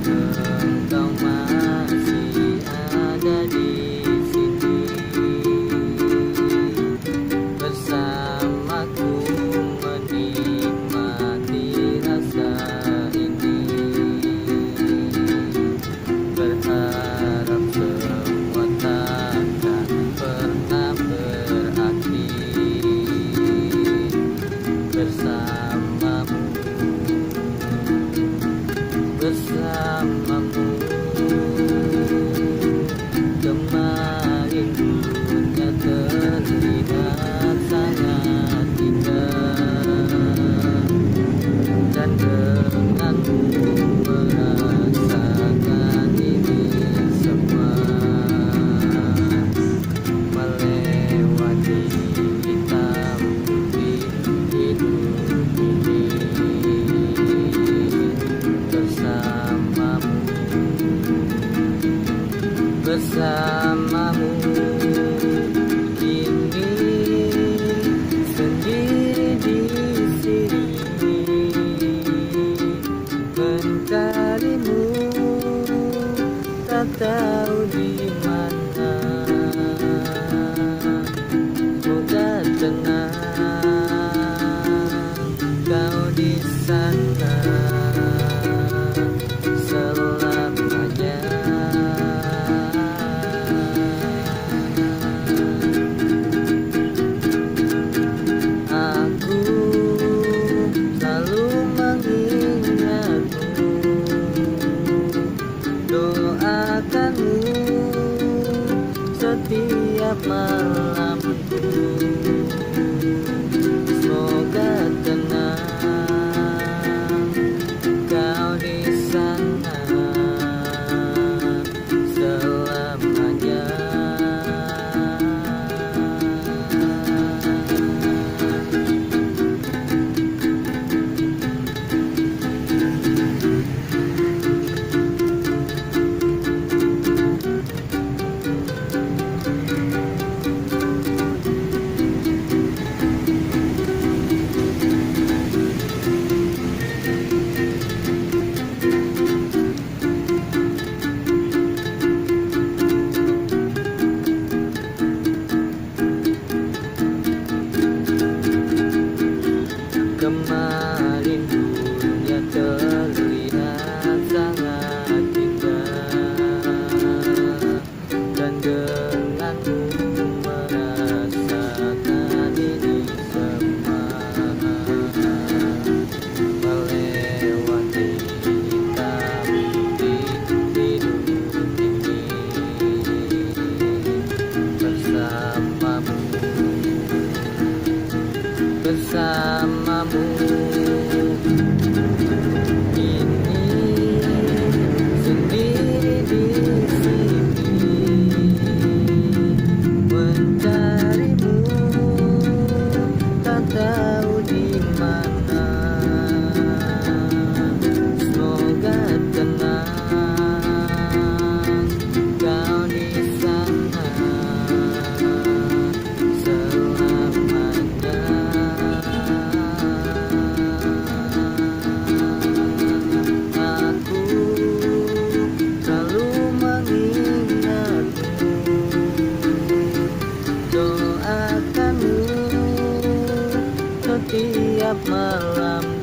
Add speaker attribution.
Speaker 1: Engkau masih ada di sini bersamaku menikmati rasa ini. Berharap semua takkan pernah berakhir bersamamu, bersamamu. Kemarin dunia terlihat sangat indah, dan denganmu merasakan ini semua, melewati hitam putih hidup ini. Bersamamu, bersamamu kini, sendiri di sini mencarimu, tak tahu di mana. Semoga tenang kau di sana selamanya. Aku selalu mengingatmu, doakanmu setiap malamku. Semoga tenang kau di sana selamanya. Kemarin dunia terlihat sangat indah, dan denganmu merasakan ini semua, melewati hitam putih hidup ini. Bersamamu, bersamamu ini, sendiri di sini mencarimu, tak tahu di mana. Semoga tenang kau di sana selamanya. Aku selalu mengingatmu, doakanmu setiap malam.